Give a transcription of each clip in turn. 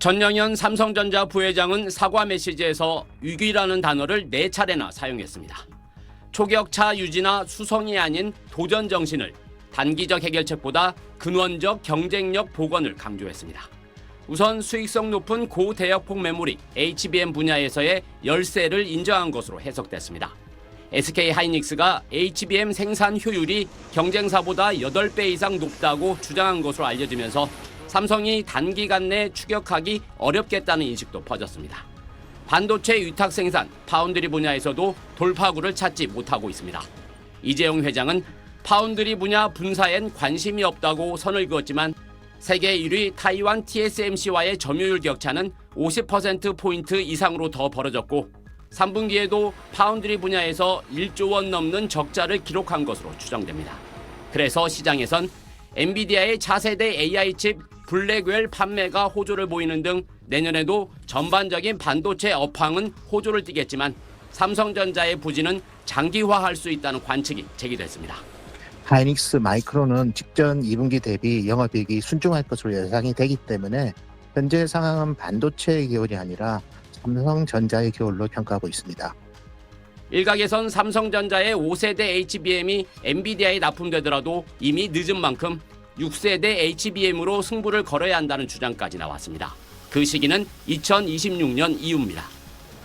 전영현 삼성전자 부회장은 사과 메시지에서 위기라는 단어를 4차례나 사용했습니다. 초격차 유지나 수성이 아닌 도전 정신을 단기적 해결책보다 근원적 경쟁력 복원을 강조했습니다. 우선 수익성 높은 고대역폭 메모리 HBM 분야에서의 열세를 인정한 것으로 해석됐습니다. SK하이닉스가 HBM 생산 효율이 경쟁사보다 8배 이상 높다고 주장한 것으로 알려지면서 삼성이 단기간 내 추격하기 어렵겠다는 인식도 퍼졌습니다. 반도체 위탁 생산, 파운드리 분야에서도 돌파구를 찾지 못하고 있습니다. 이재용 회장은 파운드리 분야 분사엔 관심이 없다고 선을 그었지만 세계 1위 타이완 TSMC와의 점유율 격차는 50%포인트 이상으로 더 벌어졌고 3분기에도 파운드리 분야에서 1조 원 넘는 적자를 기록한 것으로 추정됩니다. 그래서 시장에선 엔비디아의 차세대 AI 칩 블랙웰 판매가 호조를 보이는 등 내년에도 전반적인 반도체 업황은 호조를 띠겠지만 삼성전자의 부진은 장기화할 수 있다는 관측이 제기됐습니다. 하이닉스 마이크론은 직전 2분기 대비 영업이익이 순증할 것으로 예상이 되기 때문에 현재 상황은 반도체의 기울이 아니라 삼성전자의 기울로 평가하고 있습니다. 일각에선 삼성전자의 5세대 HBM이 엔비디아에 납품되더라도 이미 늦은 만큼 6세대 HBM으로 승부를 걸어야 한다는 주장까지 나왔습니다. 그 시기는 2026년 이후입니다.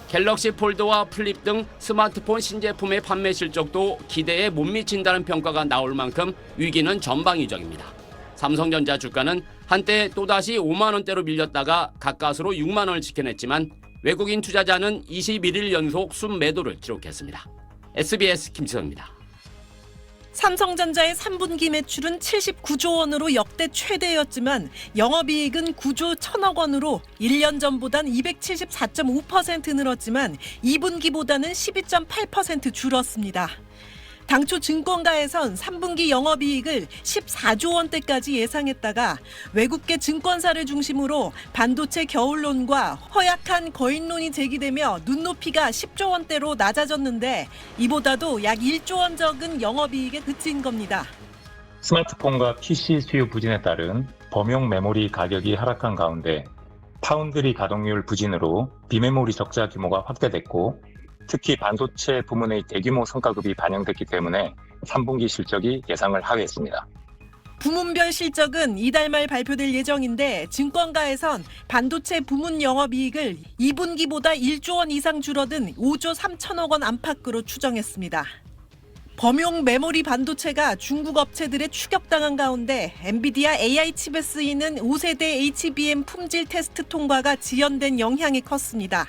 갤럭시 폴드와 플립 등 스마트폰 신제품의 판매 실적도 기대에 못 미친다는 평가가 나올 만큼 위기는 전방위적입니다. 삼성전자 주가는 한때 또다시 5만 원대로 밀렸다가 가까스로 6만 원을 지켜냈지만 외국인 투자자는 21일 연속 순매도를 기록했습니다. SBS 김치성입니다. 삼성전자의 3분기 매출은 79조 원으로 역대 최대였지만 영업이익은 9조 1천억 원으로 1년 전보단 274.5% 늘었지만 2분기보다는 12.8% 줄었습니다. 당초 증권가에선 3분기 영업이익을 14조 원대까지 예상했다가 외국계 증권사를 중심으로 반도체 겨울론과 허약한 거인론이 제기되며 눈높이가 10조 원대로 낮아졌는데 이보다도 약 1조 원 적은 영업이익에 그친 겁니다. 스마트폰과 PC 수요 부진에 따른 범용 메모리 가격이 하락한 가운데 파운드리 가동률 부진으로 비메모리 적자 규모가 확대됐고 특히 반도체 부문의 대규모 성과급이 반영됐기 때문에 3분기 실적이 예상을 하회했습니다. 부문별 실적은 이달 말 발표될 예정인데 증권가에선 반도체 부문 영업이익을 2분기보다 1조 원 이상 줄어든 5조 3천억 원 안팎으로 추정했습니다. 범용 메모리 반도체가 중국 업체들에 추격당한 가운데 엔비디아 AI 칩에 쓰이는 5세대 HBM 품질 테스트 통과가 지연된 영향이 컸습니다.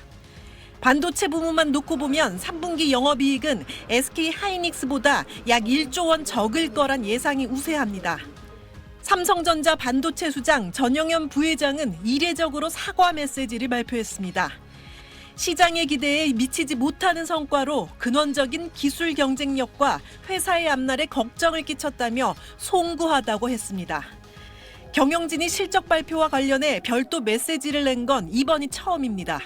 반도체 부문만 놓고 보면 3분기 영업이익은 SK하이닉스보다 약 1조 원 적을 거란 예상이 우세합니다. 삼성전자 반도체 수장 전영현 부회장은 이례적으로 사과 메시지를 발표했습니다. 시장의 기대에 미치지 못하는 성과로 근원적인 기술 경쟁력과 회사의 앞날에 걱정을 끼쳤다며 송구하다고 했습니다. 경영진이 실적 발표와 관련해 별도 메시지를 낸 건 이번이 처음입니다.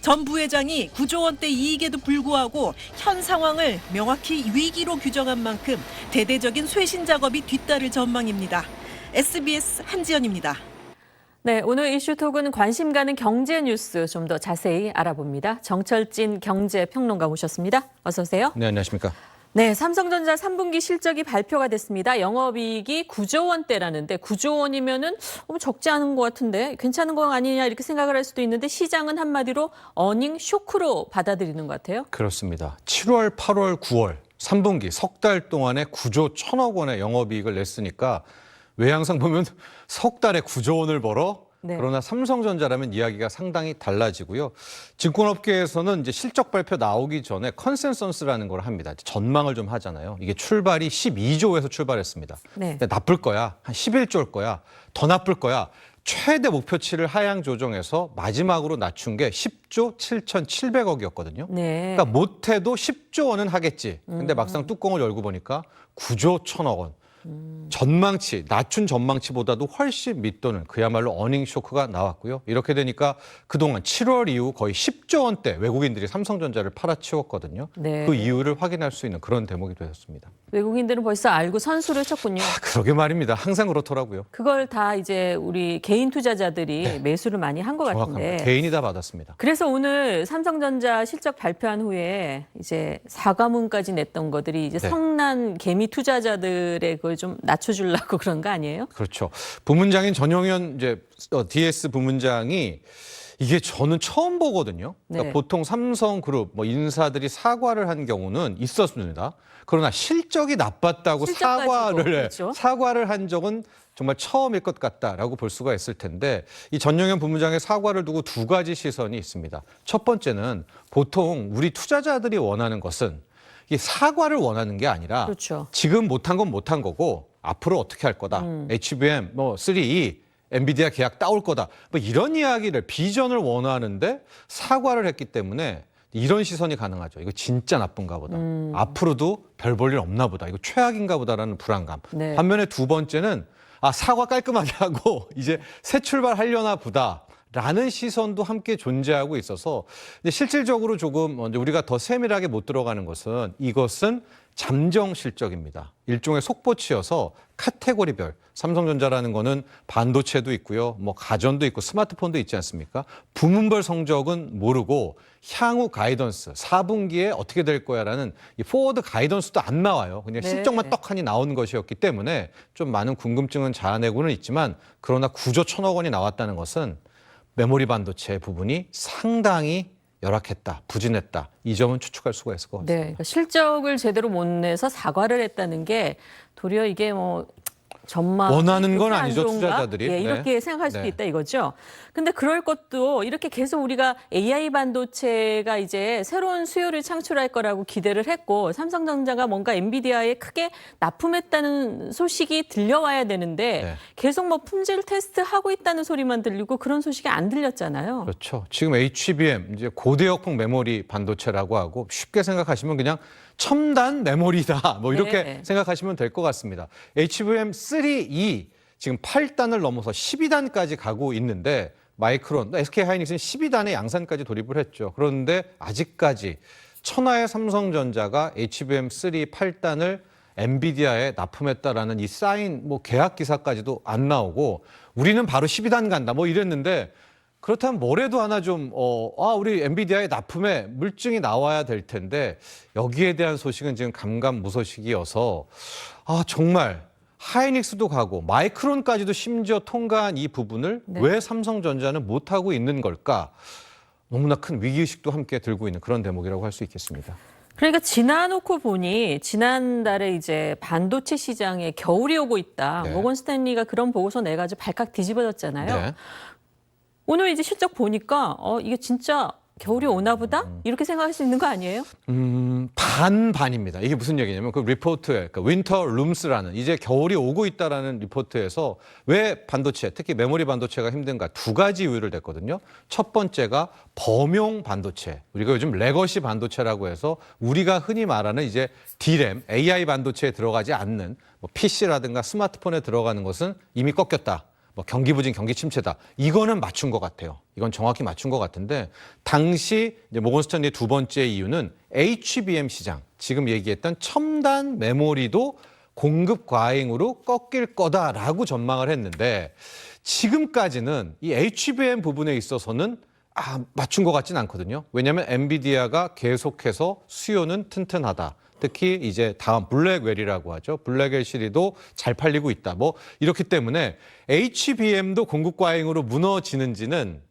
전 부회장이 9조 원대 이익에도 불구하고 현 상황을 명확히 위기로 규정한 만큼 대대적인 쇄신 작업이 뒤따를 전망입니다. SBS 한지연입니다. 네, 오늘 이슈톡은 관심 가는 경제 뉴스 좀 더 자세히 알아봅니다. 정철진 경제평론가 모셨습니다. 어서 오세요. 네, 안녕하십니까. 네, 삼성전자 3분기 실적이 발표가 됐습니다. 영업이익이 9조 원대라는데 9조 원이면은 적지 않은 것 같은데 괜찮은 거 아니냐 이렇게 생각을 할 수도 있는데 시장은 한마디로 어닝 쇼크로 받아들이는 것 같아요. 그렇습니다. 7월, 8월, 9월 3분기 석 달 동안에 9조 1천억 원의 영업이익을 냈으니까 왜 항상 보면 석 달에 9조 원을 벌어? 네. 그러나 삼성전자라면 이야기가 상당히 달라지고요. 증권업계에서는 이제 실적 발표 나오기 전에 컨센서스라는 걸 합니다. 전망을 좀 하잖아요. 이게 출발이 12조에서 출발했습니다. 네. 근데 나쁠 거야. 한 11조일 거야. 더 나쁠 거야. 최대 목표치를 하향 조정해서 마지막으로 낮춘 게 10조 7,700억이었거든요. 네. 그러니까 못해도 10조 원은 하겠지. 근데 막상 뚜껑을 열고 보니까 9조 1천억 원. 전망치, 낮춘 전망치보다도 훨씬 밑도는 그야말로 어닝 쇼크가 나왔고요. 이렇게 되니까 그동안 7월 이후 거의 10조 원대 외국인들이 삼성전자를 팔아치웠거든요. 네. 그 이유를 확인할 수 있는 그런 대목이 되었습니다. 외국인들은 벌써 알고 선수를 쳤군요. 그러게 말입니다. 항상 그렇더라고요. 그걸 다 이제 우리 개인 투자자들이 매수를 많이 한 것 같은데. 정확합니다. 개인이 다 받았습니다. 그래서 오늘 삼성전자 실적 발표한 후에 이제 사과문까지 냈던 것들이 이제 네. 성난 개미 투자자들의 그걸 좀 낮춰주려고 그런 거 아니에요? 그렇죠. 부문장인 전용현 이제 DS 부문장이 이게 저는 처음 보거든요. 그러니까 네. 보통 삼성그룹 뭐 인사들이 사과를 한 경우는 있었습니다. 그러나 실적이 나빴다고 실적 가지고, 그렇죠. 사과를 한 적은 정말 처음일 것 같다라고 볼 수가 있을 텐데 이 전용현 부문장의 사과를 두고 두 가지 시선이 있습니다. 첫 번째는 보통 우리 투자자들이 원하는 것은 이 사과를 원하는 게 아니라 그렇죠. 지금 못한 건 못한 거고 앞으로 어떻게 할 거다. HBM, 뭐 3E, 엔비디아 계약 따올 거다. 뭐 이런 이야기를 비전을 원하는데 사과를 했기 때문에 이런 시선이 가능하죠. 이거 진짜 나쁜가 보다. 앞으로도 별 볼 일 없나 보다. 이거 최악인가 보다라는 불안감. 네. 반면에 두 번째는 사과 깔끔하게 하고 이제 새 출발하려나 보다. 라는 시선도 함께 존재하고 있어서 근데 실질적으로 조금 우리가 더 세밀하게 못 들어가는 것은 이것은 잠정 실적입니다. 일종의 속보치여서 카테고리별 삼성전자라는 거는 반도체도 있고요. 뭐 가전도 있고 스마트폰도 있지 않습니까? 부문별 성적은 모르고 향후 가이던스 4분기에 어떻게 될 거야라는 이 포워드 가이던스도 안 나와요. 그냥 네. 실적만 떡하니 나온 것이었기 때문에 좀 많은 궁금증은 자아내고는 있지만 그러나 9조 1천억 원이 나왔다는 것은 메모리 반도체 부분이 상당히 열악했다, 부진했다. 이 점은 추측할 수가 있을 것 같습니다. 네, 그러니까 실적을 제대로 못 내서 사과를 했다는 게 도리어 이게 뭐 전망 원하는 건 그렇게 안 아니죠, 좋은가? 투자자들이. 예, 네. 이렇게 생각할 수도 네. 있다 이거죠. 근데 그럴 것도 이렇게 계속 우리가 AI 반도체가 이제 새로운 수요를 창출할 거라고 기대를 했고 삼성전자가 뭔가 엔비디아에 크게 납품했다는 소식이 들려와야 되는데 네. 계속 뭐 품질 테스트하고 있다는 소리만 들리고 그런 소식이 안 들렸잖아요. 그렇죠. 지금 HBM 이제 고대역폭 메모리 반도체라고 하고 쉽게 생각하시면 그냥 첨단 메모리다. 뭐 이렇게 네. 생각하시면 될 것 같습니다. HBM3E 지금 8단을 넘어서 12단까지 가고 있는데 마이크론, SK하이닉스는 12단의 양산까지 돌입을 했죠. 그런데 아직까지 천하의 삼성전자가 HBM3 8단을 엔비디아에 납품했다라는 이 사인 뭐 계약 기사까지도 안 나오고 우리는 바로 12단 간다 뭐 이랬는데 그렇다면 뭐래도 하나 좀 우리 엔비디아에 납품에 물증이 나와야 될 텐데 여기에 대한 소식은 지금 감감무소식이어서 정말 하이닉스도 가고 마이크론까지도 심지어 통과한 이 부분을 네. 왜 삼성전자는 못하고 있는 걸까? 너무나 큰 위기의식도 함께 들고 있는 그런 대목이라고 할 수 있겠습니다. 그러니까 지나놓고 보니 지난달에 이제 반도체 시장에 겨울이 오고 있다. 네. 모건 스탠리가 그런 보고서 내가지고 발칵 뒤집어졌잖아요. 네. 오늘 이제 실적 보니까 이게 진짜 겨울이 오나 보다? 이렇게 생각할 수 있는 거 아니에요? 반반입니다. 이게 무슨 얘기냐면 그 리포트에 그러니까 윈터 룸스라는 이제 겨울이 오고 있다라는 리포트에서 왜 반도체, 특히 메모리 반도체가 힘든가 두 가지 이유를 냈거든요. 첫 번째가 범용 반도체. 우리가 요즘 레거시 반도체라고 해서 우리가 흔히 말하는 이제 D램, AI 반도체에 들어가지 않는 뭐 PC라든가 스마트폰에 들어가는 것은 이미 꺾였다. 뭐 경기 부진, 경기 침체다. 이거는 맞춘 것 같아요. 이건 정확히 맞춘 것 같은데 당시 이제 모건 스탠리의 두 번째 이유는 HBM 시장, 지금 얘기했던 첨단 메모리도 공급 과잉으로 꺾일 거다라고 전망을 했는데 지금까지는 이 HBM 부분에 있어서는 맞춘 것 같진 않거든요. 왜냐하면 엔비디아가 계속해서 수요는 튼튼하다. 특히 이제 다음 블랙웰이라고 하죠. 블랙웰 시리도 잘 팔리고 있다. 뭐 이렇기 때문에 HBM도 공급 과잉으로 무너지는지는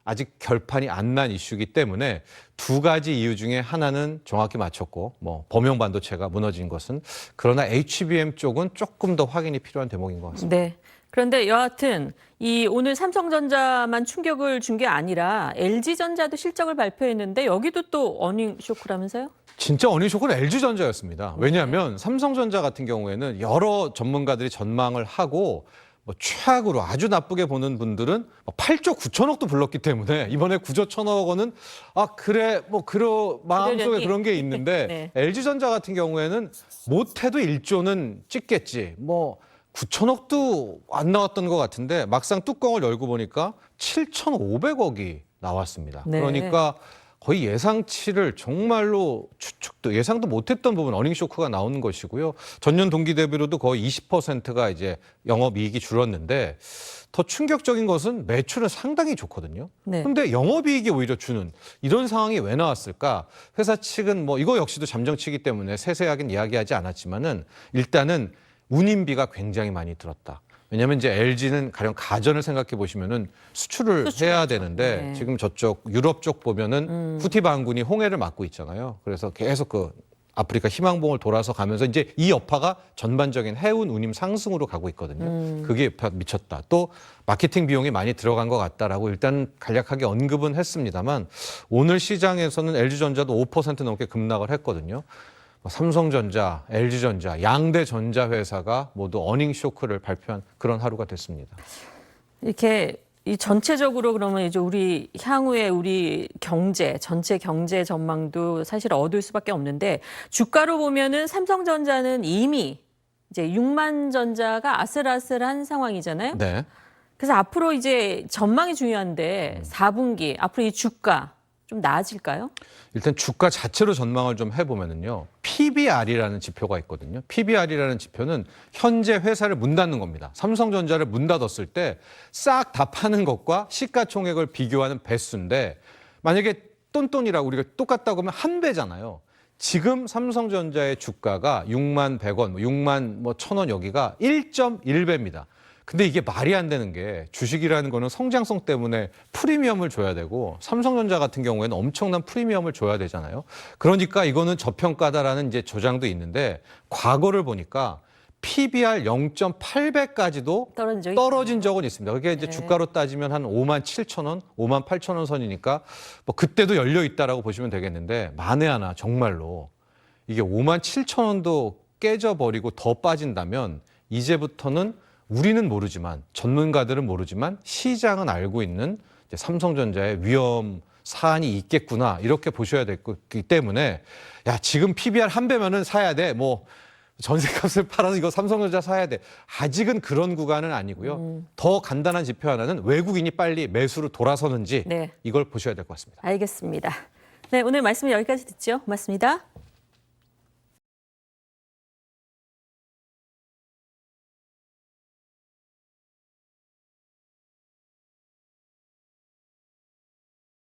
아직 결판이 안 난 이슈이기 때문에 두 가지 이유 중에 하나는 정확히 맞췄고 뭐 범용 반도체가 무너진 것은 그러나 HBM 쪽은 조금 더 확인이 필요한 대목인 것 같습니다. 네. 그런데 여하튼 이 오늘 삼성전자만 충격을 준 게 아니라 LG전자도 실적을 발표했는데 여기도 또 어닝 쇼크라면서요? 진짜 어닝쇼크는 LG전자였습니다. 왜냐하면 삼성전자 같은 경우에는 여러 전문가들이 전망을 하고 뭐 최악으로 아주 나쁘게 보는 분들은 8조 9천억도 불렀기 때문에 이번에 9조 1천억 원은 그래 뭐 마음속에 그러려니. 그런 게 있는데 네. LG전자 같은 경우에는 못해도 1조는 찍겠지. 뭐 9천억도 안 나왔던 것 같은데 막상 뚜껑을 열고 보니까 7,500억이 나왔습니다. 네. 그러니까 거의 예상치를 정말로 추측도 예상도 못했던 부분 어닝 쇼크가 나오는 것이고요. 전년 동기 대비로도 거의 20%가 이제 영업이익이 줄었는데 더 충격적인 것은 매출은 상당히 좋거든요. 네. 그런데 영업이익이 오히려 주는 이런 상황이 왜 나왔을까? 회사 측은 뭐 이거 역시도 잠정치기 때문에 세세하긴 이야기하지 않았지만은 일단은 운임비가 굉장히 많이 들었다. 왜냐하면 이제 LG는 가령 가전을 생각해 보시면은 수출을 해야 되는데 네. 지금 저쪽 유럽 쪽 보면은 후티 반군이 홍해를 막고 있잖아요. 그래서 계속 그 아프리카 희망봉을 돌아서 가면서 이제 이 여파가 전반적인 해운 운임 상승으로 가고 있거든요. 그게 미쳤다. 또 마케팅 비용이 많이 들어간 것 같다라고 일단 간략하게 언급은 했습니다만 오늘 시장에서는 LG전자도 5% 넘게 급락을 했거든요. 삼성전자, LG전자, 양대 전자회사가 모두 어닝 쇼크를 발표한 그런 하루가 됐습니다. 이렇게 이 전체적으로 그러면 이제 우리 향후에 우리 경제, 전체 경제 전망도 사실 어두울 수밖에 없는데 주가로 보면은 삼성전자는 이미 이제 6만 전자가 아슬아슬한 상황이잖아요. 네. 그래서 앞으로 이제 전망이 중요한데 4분기 앞으로 이 주가 좀 나아질까요? 일단 주가 자체로 전망을 좀 해보면은요. PBR이라는 지표가 있거든요. PBR이라는 지표는 현재 회사를 문 닫는 겁니다. 삼성전자를 문 닫았을 때 싹 다 파는 것과 시가총액을 비교하는 배수인데 만약에 똔똔이라고 우리가 똑같다고 하면 한 배잖아요. 지금 삼성전자의 주가가 6만 100원, 6만 뭐 1,000원 여기가 1.1배입니다. 근데 이게 말이 안 되는 게 주식이라는 거는 성장성 때문에 프리미엄을 줘야 되고 삼성전자 같은 경우에는 엄청난 프리미엄을 줘야 되잖아요. 그러니까 이거는 저평가다라는 이제 조장도 있는데 과거를 보니까 PBR 0.8배까지도 떨어진 적은 있습니다. 그게 이제 네. 주가로 따지면 한 5만 7천 원, 5만 8천 원 선이니까 뭐 그때도 열려 있다라고 보시면 되겠는데 만에 하나 정말로 이게 5만 7천 원도 깨져버리고 더 빠진다면 이제부터는 우리는 모르지만 전문가들은 모르지만 시장은 알고 있는 이제 삼성전자의 위험 사안이 있겠구나 이렇게 보셔야 될 거기 때문에 야 지금 PBR 한 배면은 사야 돼 뭐 전세값을 팔아서 이거 삼성전자 사야 돼 아직은 그런 구간은 아니고요 더 간단한 지표 하나는 외국인이 빨리 매수로 돌아서는지 네. 이걸 보셔야 될 것 같습니다. 알겠습니다. 네, 오늘 말씀 여기까지 듣죠. 고맙습니다.